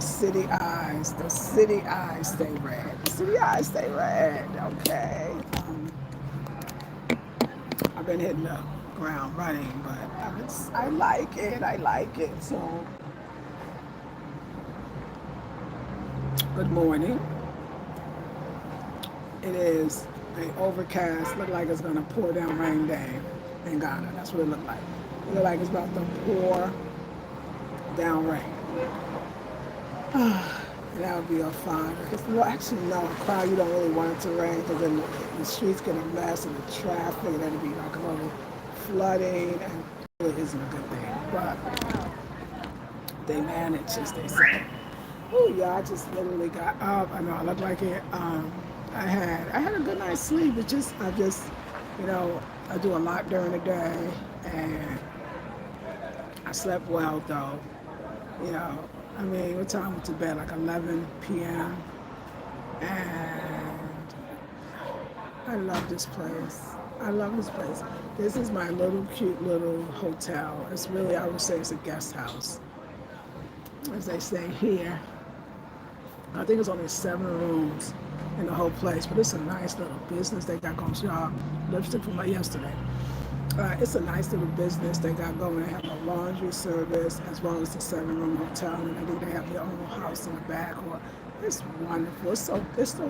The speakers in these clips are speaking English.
city eyes. The city eyes stay red. The city eyes stay red. Okay. I've been hitting the ground running, but I like it. I like it. So, good morning. It is a overcast. Look like it's gonna pour down rain day in Ghana. That's what it looked like. It looked like it's about to pour down rain. That would be a fine. Well, actually, no, Accra, you don't really want it to rain because then the streets get a mess and the traffic, and then it'd be like a little flooding, and it really isn't a good thing. But they manage, as they say. Oh yeah, I just literally got up. I know I look like it. I had a good night's sleep. You know, I do a lot during the day, and I slept well though. You know, I mean, what time went to bed? Like 11 p.m. And I love this place. I love this place. This is my little cute little hotel. It's really, I would say it's a guest house, as they say here. I think it's only 7 rooms in the whole place, but it's a nice little business they got going. Y'all, lipstick from yesterday. It's a nice little business they got going. They have a laundry service as well as the 7-room hotel, and I think they have their own house in the back. It's wonderful. It's so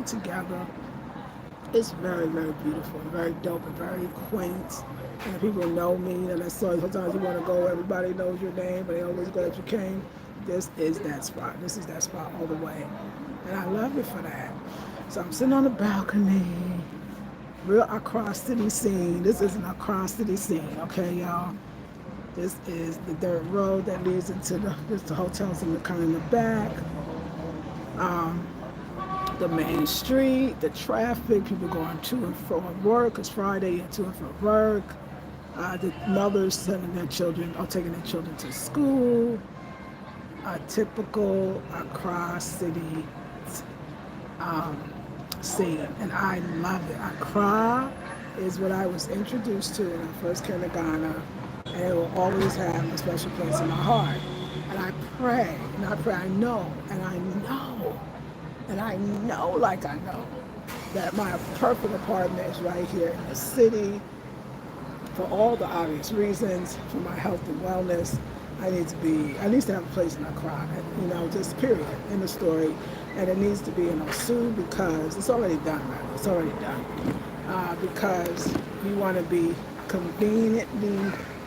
together. It's very, very beautiful, very dope, and very quaint. And people know me, and that's so sometimes you want to go, everybody knows your name, but they always glad you came. This is that spot. This is that spot all the way. And I love it for that. So I'm sitting on the balcony, real Accra City scene. This is an Accra City scene, okay, y'all? This is the dirt road that leads into the hotels in the back. The main street, the traffic, people going to and from work. It's Friday and to and from work. The mothers sending their children or taking their children to school. A typical Accra City scene, and I love it. Accra is what I was introduced to when I first came to Ghana, and it will always have a special place in my heart. And I pray, I know, like I know, that my perfect apartment is right here in the city for all the obvious reasons, for my health and wellness. I need to have a place in Accra, you know, just period, in the story. And it needs to be in Osu because it's already done, right? It's already done. Because you want to be conveniently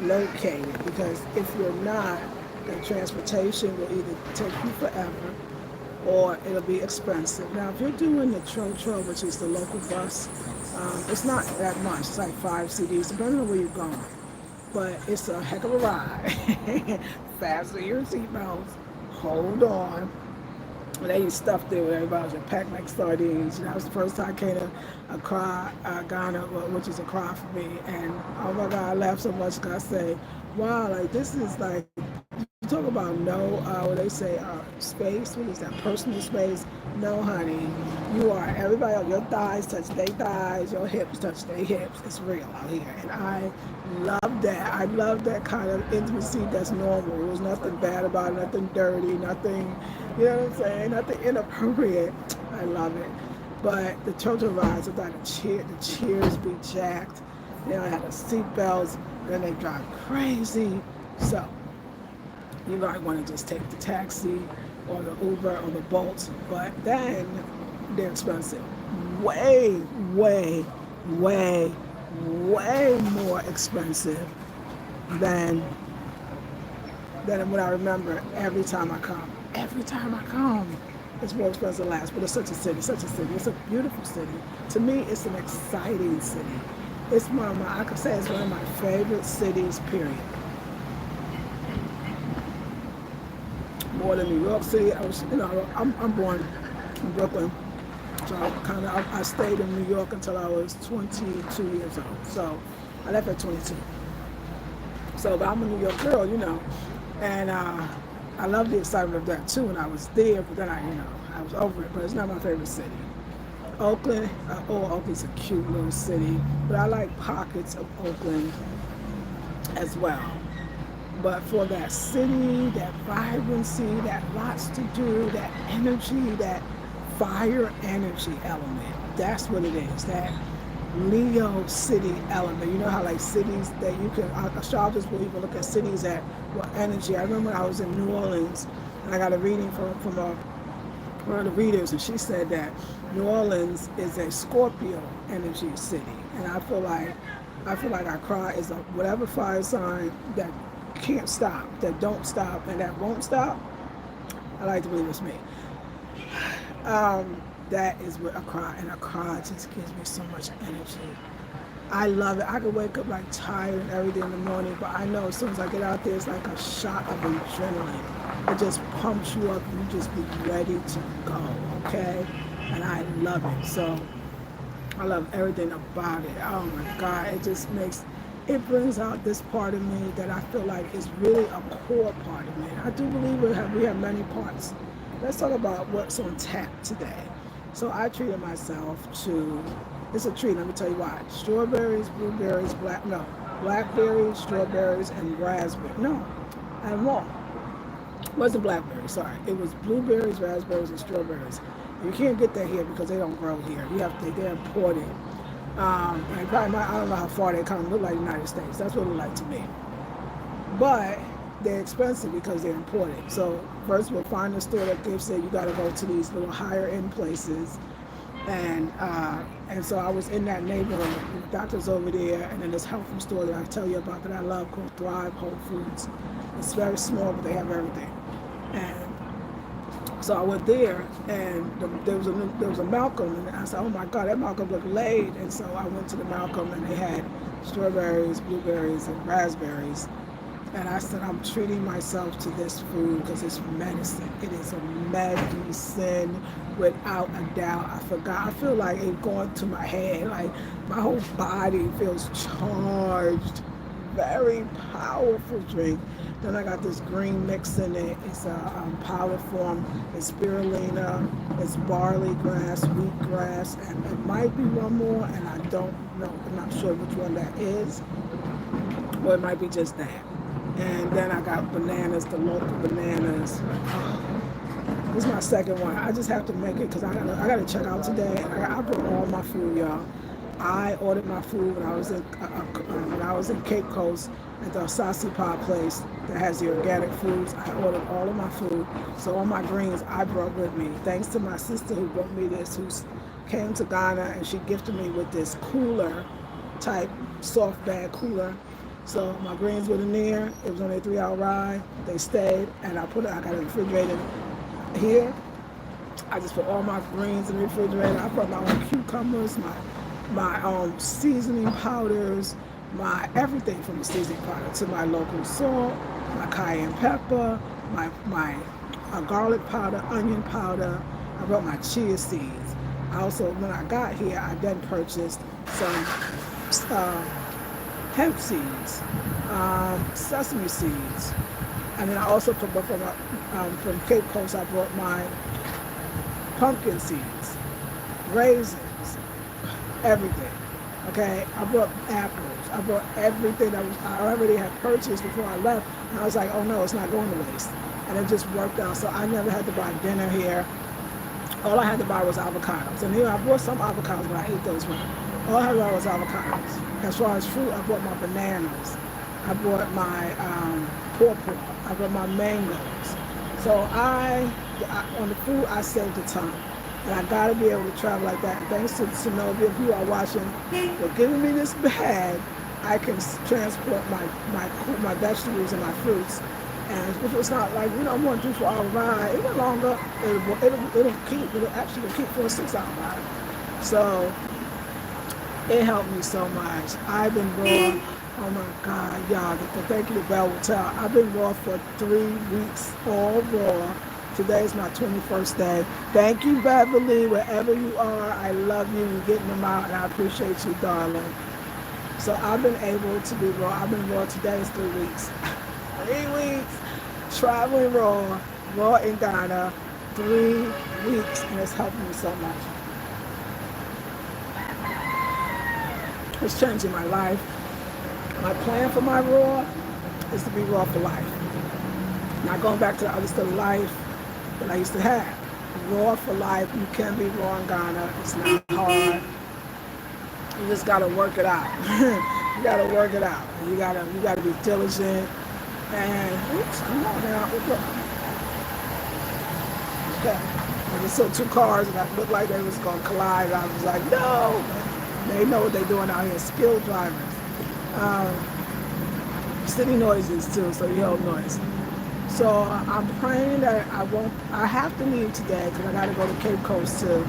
located, because if you're not, the transportation will either take you forever or it'll be expensive. Now, if you're doing the Tro, which is the local bus, it's not that much. It's like 5 CDs, depending on where you're going. But it's a heck of a ride. Fasten your seatbelts. Hold on. They stuffed there with everybody was packed like sardines. That was the first time I came to Accra, Ghana, which is Accra for me. And oh my God, I laughed so much because I say, wow, like this is like, you talk about no, what they say, space, what is that, personal space? No, honey, you are, everybody, your thighs touch their thighs, your hips touch their hips. It's real out here. And I love that. I love that kind of intimacy that's normal. There was nothing bad about it, nothing dirty, nothing, you know what I'm saying, nothing inappropriate. I love it. But the children rides, I thought the cheers be jacked. They don't have the seatbelts, then they drive crazy. So, you might want to just take the taxi or the Uber or the Bolt, but then they're expensive. Way, way, way, way more expensive than what I remember every time I come. Every time I come, it's more expensive than last, but it's such a city. It's a beautiful city. To me, it's an exciting city. It's I could say it's one of my favorite cities, period. More than New York City. I'm born in Brooklyn, so I stayed in New York until I was 22 years old. So I left at 22. So, but I'm a New York girl, you know, and I love the excitement of that too when I was there. But then I was over it. But it's not my favorite city. Oakland, Oakland's a cute little city, but I like pockets of Oakland as well. But for that city, that vibrancy, that lots to do, that energy, that fire energy element, that's what it is. That Leo city element. You know how like cities that you can, astrologers will even look at cities at what energy. I remember when I was in New Orleans and I got a reading from one of the readers, and she said that New Orleans is a Scorpio energy city. And I feel like Accra is a whatever fire sign that can't stop, that don't stop, and that won't stop. I like to believe it's me. That is what Accra, and Accra just gives me so much energy. I love it. I could wake up like tired and everything in the morning, but I know as soon as I get out there, it's like a shot of adrenaline. It just pumps you up and you just be ready to go, okay? And I love it. So I love everything about it. Oh my God, it brings out this part of me that I feel like is really a core part of me. I do believe we have many parts. Let's talk about what's on tap today. So I treated myself to, it's a treat, let me tell you why. Strawberries, blueberries, blackberries, strawberries, and raspberry. No, I'm wrong. It wasn't blackberries, sorry. It was blueberries, raspberries, and strawberries. You can't get that here because they don't grow here. They're imported. And probably I don't know how far they come. Look like the United States. That's what it look like to me. But they're expensive because they're imported. So first we'll find a store that gives it. You got to go to these little higher end places, and so I was in that neighborhood. The doctor's over there, and then this health food store that I tell you about that I love called Thrive Whole Foods. It's very small, but they have everything. And so I went there, and there was a Malcolm, and I said, "Oh my God, that Malcolm looked laid." And so I went to the Malcolm, and they had strawberries, blueberries, and raspberries. And I said, I'm treating myself to this food because it's medicine. It is a medicine without a doubt. I feel like it's going to my head. Like my whole body feels charged. Very powerful drink. Then I got this green mix in it. It's a powder form. It's spirulina. It's barley grass, wheatgrass, and it might be one more, and I don't know. I'm not sure which one that is. Or it might be just that. And then I got bananas, the local bananas. This is my second one. I just have to make it because I gotta check out today. I brought all my food, y'all. I ordered my food when I was in Cape Coast at the Osasi Pie place that has the organic foods. I ordered all of my food. So all my greens I brought with me. Thanks to my sister who brought me this, who came to Ghana, and she gifted me with this cooler type soft bag cooler. So my greens were in there. It was only a 3-hour ride. They stayed, and I got it refrigerated here. I just put all my greens in the refrigerator. I put my own cucumbers, my seasoning powders, my everything from the seasoning powder to my local salt, my cayenne pepper, my garlic powder, onion powder. I brought my chia seeds. Also, when I got here, I then purchased some hemp seeds, sesame seeds, and then I also put from Cape Coast. I brought my pumpkin seeds, raisins, everything. Okay, I brought apples. I brought everything that I already had purchased before I left, and I was like, oh no, it's not going to waste, and it just worked out. So I never had to buy dinner here. All I had to buy was avocados, and I bought some avocados, but I ate those ones. All I had to buy was avocados. As far as fruit, I bought my bananas. I bought my pawpaw. I bought my mangoes. So on the food, I saved a ton. And I got to be able to travel like that. And thanks to Zenobia, if you are watching, for giving me this bag, I can transport my vegetables and my fruits. And if it's not like, I'm going to do 4-hour ride, even longer, it'll actually keep for a 6-hour ride. So it helped me so much. I've been raw. Oh my God, y'all. Thank you to Bell will tell. I've been raw for 3 weeks, all raw. Today is my 21st day. Thank you, Beverly, wherever you are. I love you. You're getting them out, and I appreciate you, darling. So I've been able to be raw. I've been raw. Today is 3 weeks. 3 weeks, traveling raw in Ghana, 3 weeks, and it's helped me so much. It's changing my life. My plan for my raw, is to be raw for life. Not going back to the other stuff of life that I used to have. Raw for life. You can be raw in Ghana. It's not hard. You just gotta work it out. You gotta work it out. You gotta be diligent. And oops, come on now. Okay. I just saw two cars and it looked like they was gonna collide. I was like, no. They know what they're doing out here. Skilled drivers. City noises too, so you hear noise. So I'm praying that I have to leave today because I got to go to Cape Coast to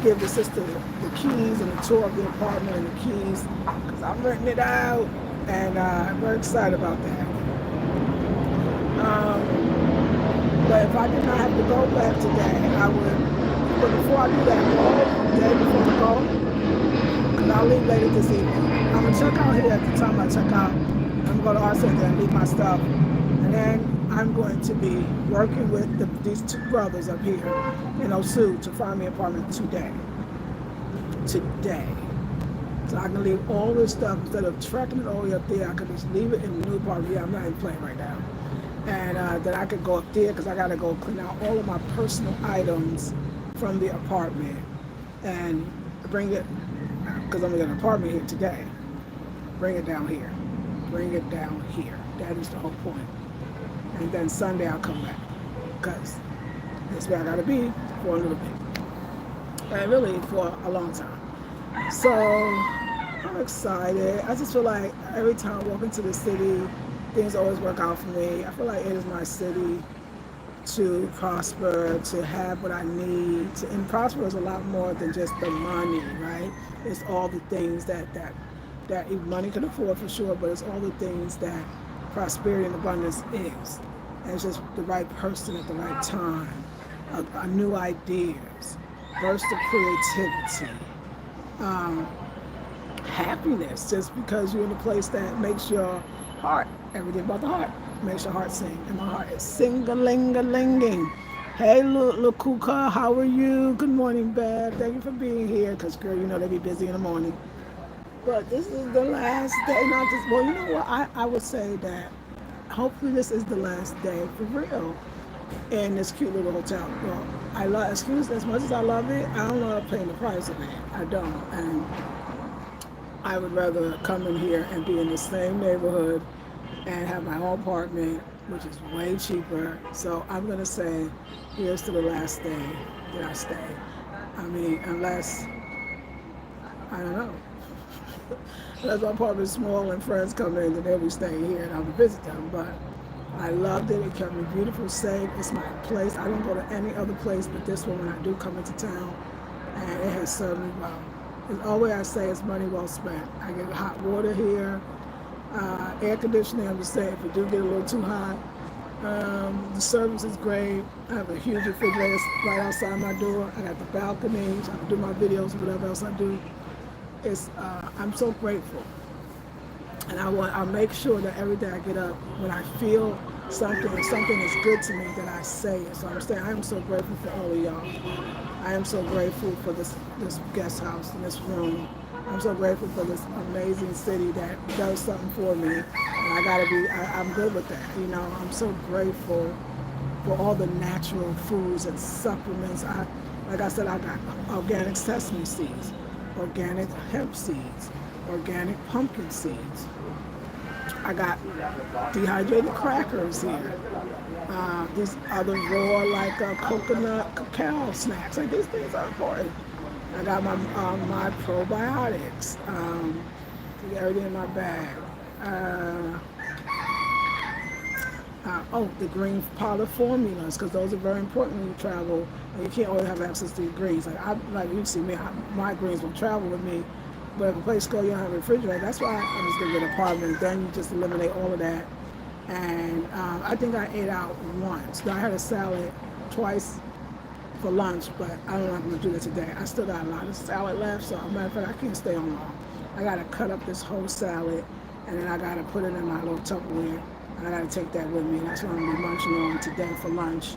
give the sister the keys and the tour of the apartment and the keys because I'm renting it out, and I'm very excited about that. But if I did not have to go back today, I would. But before I do that, all day before I go, because I'll leave later this evening. I'm gonna check out here at the time I check out. I'm gonna go to our center and leave my stuff, and then I'm going to be working with these two brothers up here in Osu to find me an apartment today. Today. So I can leave all this stuff instead of trekking it all the way up there. I can just leave it in the new apartment. Yeah, I'm not even playing right now. And then I could go up there because I got to go clean out all of my personal items from the apartment and bring it, because I'm in an apartment here today. Bring it down here. Bring it down here. That is the whole point. And then Sunday I'll come back because that's where I gotta be for a little bit, and really for a long time. So I'm excited. I just feel like every time I walk into the city, things always work out for me. I feel like it is my city to prosper, to have what I need. And prosper is a lot more than just the money, right? It's all the things that money can afford for sure, but it's all the things that prosperity and abundance is. And it's just the right person at the right time, a new ideas, burst of creativity, happiness, just because you're in a place that makes your heart, everything about the heart, makes your heart sing. And my heart is sing-a-ling-a-linging. Hey, little Kuka, how are you? Good morning, Bev. Thank you for being here, because, girl, you know they be busy in the morning. But this is the last day, not just, well, you know what, I would say that hopefully this is the last day for real in this cute little hotel. Well, I love, excuse as much as I love it, I don't love paying the price of it. I don't. And I would rather come in here and be in the same neighborhood and have my own apartment, which is way cheaper. So I'm going to say here's to the last day that I stay. I mean, unless, I don't know. Unless my apartment is small and friends come in, then they'll be staying here and I'll visit them. But I loved it. It kept me beautiful, safe. It's my place. I don't go to any other place but this one when I do come into town. And it has served me well. It's always I say it's money well spent. I get hot water here, air conditioning. I'm just saying if it do get a little too hot. The service is great. I have a huge refrigerator right outside my door. I got the balcony. So I can do my videos, whatever else I do. I'm so grateful, and I'll make sure that every day I get up, when I feel something is good to me, that I say it. So I'm saying I am so grateful for all of y'all. I am so grateful for this guest house and this room. I'm so grateful for this amazing city that does something for me, and I'm good with that. You know, I'm so grateful for all the natural foods and supplements. Like I said, I got organic sesame seeds, organic hemp seeds, organic pumpkin seeds. I got dehydrated crackers here. These other raw, like coconut cacao snacks. Like these things are important. I got my probiotics. Everything in my bag. The green powder formulas, because those are very important when you travel. And you can't always have access to your greens. Like you see me, my greens will travel with me. But if a place go, you don't have a refrigerator. That's why I'm just gonna get an apartment. Then you just eliminate all of that. And I think I ate out once. I had a salad twice for lunch, but I don't know if I'm gonna do that today. I still got a lot of salad left, so as a matter of fact, I can't stay on long. I gotta cut up this whole salad, and then I gotta put it in my little Tupperware. And I gotta take that with me. That's what I'm gonna be munching on today for lunch.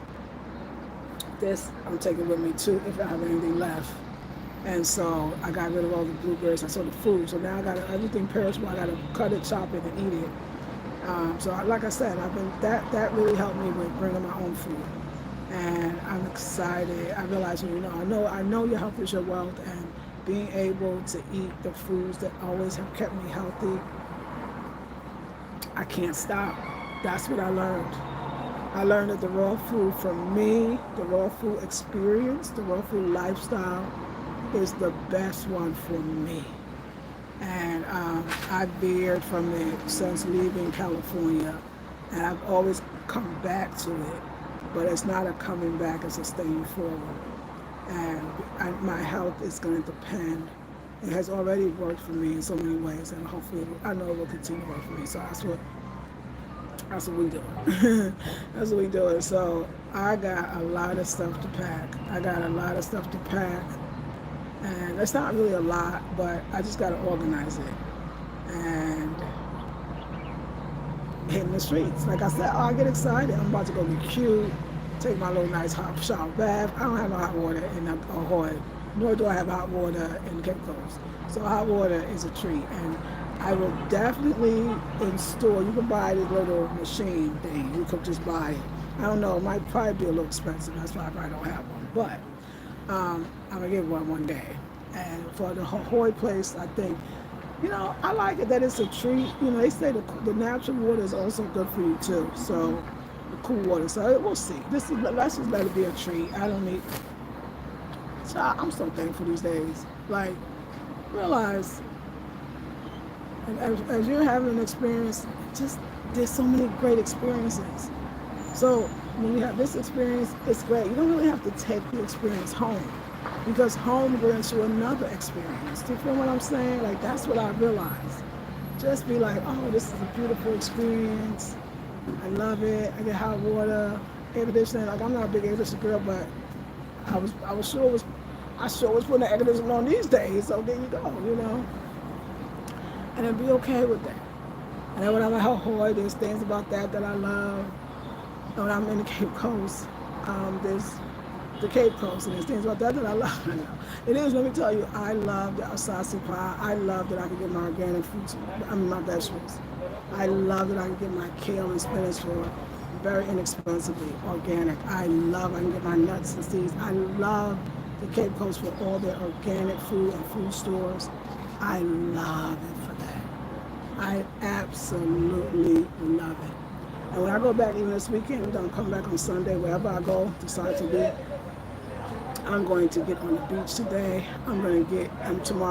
This I'm taking with me too if I have anything left. And so I got rid of all the blueberries. I saw the food. So now I got everything perishable. I gotta cut it, chop it, and eat it. So like I said, I've been that really helped me with bringing my own food, and I'm excited. I realize, I know your health is your wealth, and being able to eat the foods that always have kept me healthy, I can't stop. That's what I learned. I learned that the raw food for me, the raw food experience, the raw food lifestyle is the best one for me. And I veered from it since leaving California, and I've always come back to it, but it's not a coming back, it's a staying forward. And my health is going to depend. It has already worked for me in so many ways, and hopefully, I know it will continue to work for me. So that's what we do. That's what we do. So I got a lot of stuff to pack. And it's not really a lot, but I just got to organize it. And hitting the streets. Like I said, I get excited. I'm about to go get cute, take my little nice hot shower bath. I don't have no hot water in Ahoy, nor do I have hot water in Cape Coast. So hot water is a treat. And I will definitely install, you can buy this little machine thing. You could just buy it. I don't know, it might probably be a little expensive. That's why I probably don't have one. But I'm going to get one day. And for the Ahoy place, I think, I like it that it's a treat. They say the natural water is also good for you too. So the cool water. So we'll see. Let's just let it be a treat. I don't need. So I'm so thankful these days. Like, realize, as you're having an experience, there's so many great experiences. So when you have this experience, it's great. You don't really have to take the experience home, because home brings you another experience. Do you feel what I'm saying? Like, that's what I realized. Just be like, oh, this is a beautiful experience. I love it. I get hot water, air conditioning. Like, I'm not a big air conditioner girl, but I sure was putting the air conditioning on these days. So there you go, and then be okay with that. And then when I'm at Ahoy, there's things about that I love. When I'm in the Cape Coast, there's the Cape Coast, and there's things about that I love. It is, let me tell you, I love the asasi pie. I love that I can get my organic fruits, my vegetables. I love that I can get my kale and spinach for very inexpensively, organic. I can get my nuts and seeds. I love the Cape Coast for all their organic food and food stores. I love it for that. I absolutely love it. And when I go back, even this weekend, I'm going to come back on Sunday, wherever I go, decide to be. I'm going to get on the beach today. Tomorrow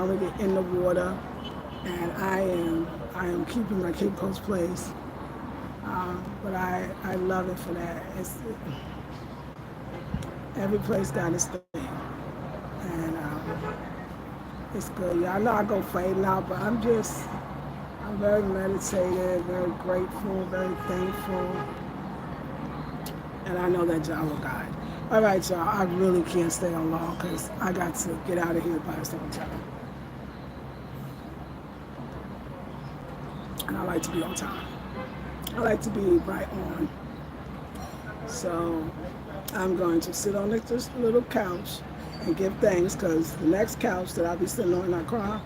I'm going to get in the water. And I am keeping my Cape Coast place. But I love it for that. Every place got its thing. And it's good. Yeah, I know I go fading out, but I'm very meditative, very grateful, very thankful. And I know that Jah will guide. All right, y'all, I really can't stay on long because I got to get out of here by a certain time. And I like to be on time. I like to be right on. So I'm going to sit on this little couch and give thanks, because the next couch that I'll be sitting on in Accra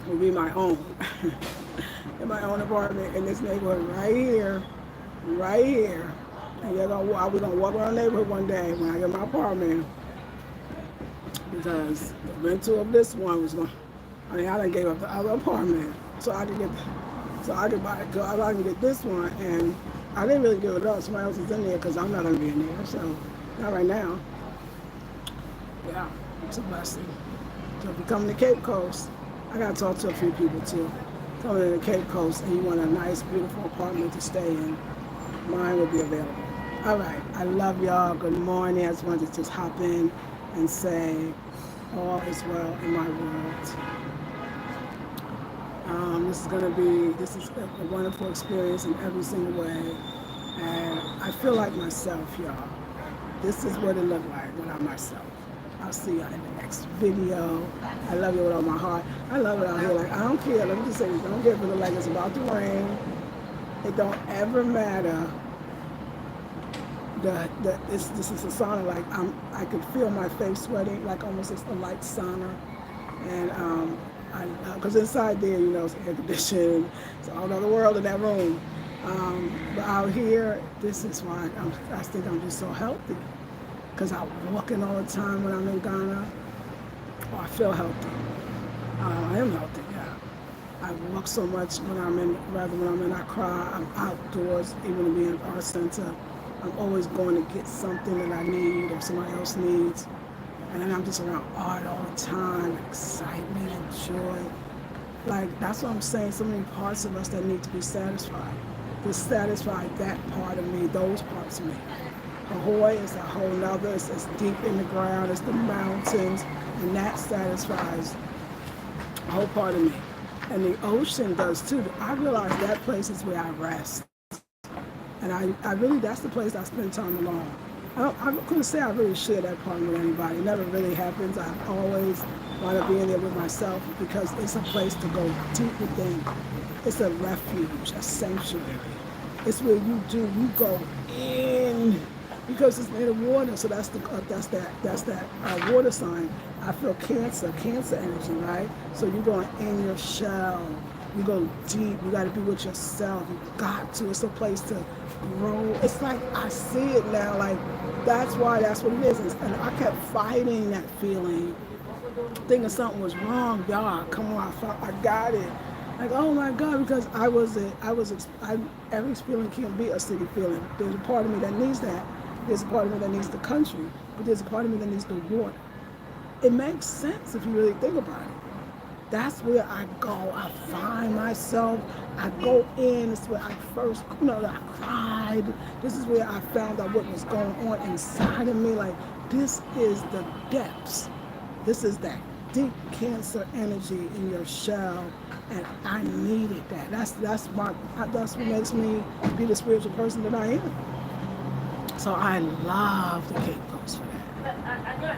will be my own. In my own apartment in this neighborhood right here. And we're going to walk around the neighborhood one day when I get my apartment, because the rental of this one was going, I done gave up the other apartment so I can get this one, and I didn't really give it up. Somebody else is in there because I'm not going to be in there, so not right now. Yeah, it's a blessing. So if you come to Cape Coast, I got to talk to a few people too. Coming to the Cape Coast and you want a nice, beautiful apartment to stay in, mine will be available. All right, I love y'all. Good morning. I just wanted to just hop in and say all is well in my world. This is a wonderful experience in every single way. And I feel like myself, y'all. This is what it looked like when I'm myself. I'll see y'all in the next video. I love you with all my heart. I love it out here. Like, I don't care. Let me just say this. Don't care if it look like it's about to rain. It don't ever matter. This is a sauna. Like, I could feel my face sweating, like almost it's a light sauna. And because inside there, it's air conditioned. It's a whole other world in that room. But out here, this is why I think I'm just so healthy. Because I'm walking all the time when I'm in Ghana. Oh, I feel healthy. I am healthy, yeah. I walk so much when I'm in Accra, I'm outdoors, even to be in our center. I'm always going to get something that I need or somebody else needs. And then I'm just around art all the time, excitement and joy. Like, that's what I'm saying, so many parts of us that need to be satisfied. To satisfy that part of me, those parts of me. Ahoy is a whole nother, it's deep in the ground, it's the mountains, and that satisfies a whole part of me. And the ocean does too. I realize that place is where I rest. And I really, that's the place I spend time alone. I couldn't say I really share that part with anybody. It never really happens. I always want to be in there with myself because it's a place to go deep within. It's a refuge, a sanctuary. It's where you go in because it's near the water. So that's that water sign. I feel cancer energy, right? So you're going in your shell. You go deep. You got to be with yourself. You got to. It's a place to grow. It's like I see it now. Like that's what it is. And I kept fighting that feeling, thinking something was wrong. Y'all, come on, I got it. Like, oh my God, because every feeling can't be a city feeling. There's a part of me that needs that. There's a part of me that needs the country, but there's a part of me that needs the water. It makes sense if you really think about it. That's where I go. I find myself. I go in. It's where I first, I cried. This is where I found out what was going on inside of me. Like, this is the depths. This is that deep cancer energy in your shell, and I needed that. That's what makes me be the spiritual person that I am. So I love the Cape Coast for that.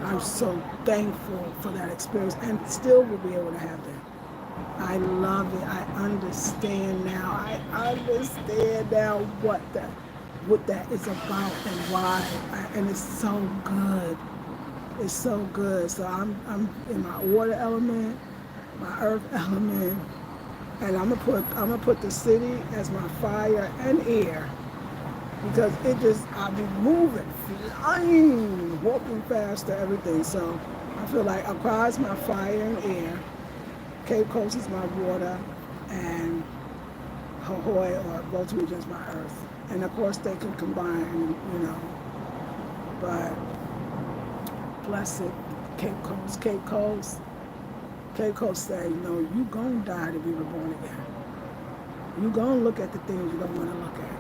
I'm so thankful for that experience and still will be able to have that. I love it. I understand now. What that is about and why. And it's so good. It's so good. So I'm in my water element, my earth element, and I'm gonna put the city as my fire and air. Because I'll be moving, flying, walking faster, everything. So I feel like Accra is my fire and air, Cape Coast is my water, and Ahoy or both regions my earth. And of course they can combine, but blessed Cape Coast. Cape Coast say, you gonna die to be reborn again. You gonna look at the things you don't want to look at.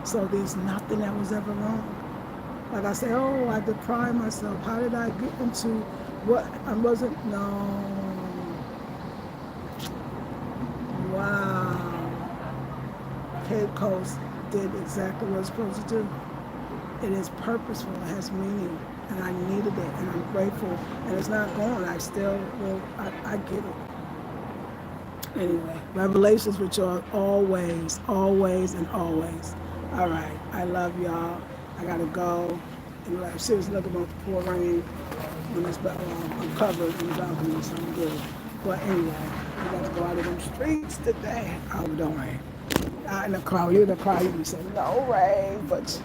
So there's nothing that was ever wrong. Like I say, I deprived myself. How did I get into what I wasn't? No. Wow. Cape Coast did exactly what it's supposed to do. It is purposeful. It has meaning. And I needed it. And I'm grateful. And it's not gone. I still will. I get it. Anyway, revelations with y'all always, always, and always. All right, I love y'all. I gotta go. And I'm seriously looking about the poor rain when it's I'm covered in the balcony, so I'm good. But anyway, I got to go out of them streets today. Oh, don't rain. Out in the crowd, you're in the crowd, you be saying no rain, but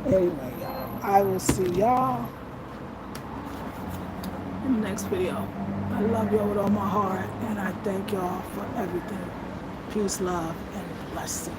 Anyway, y'all, I will see y'all in the next video. I love y'all with all my heart, and I thank y'all for everything. Peace, love, and blessing.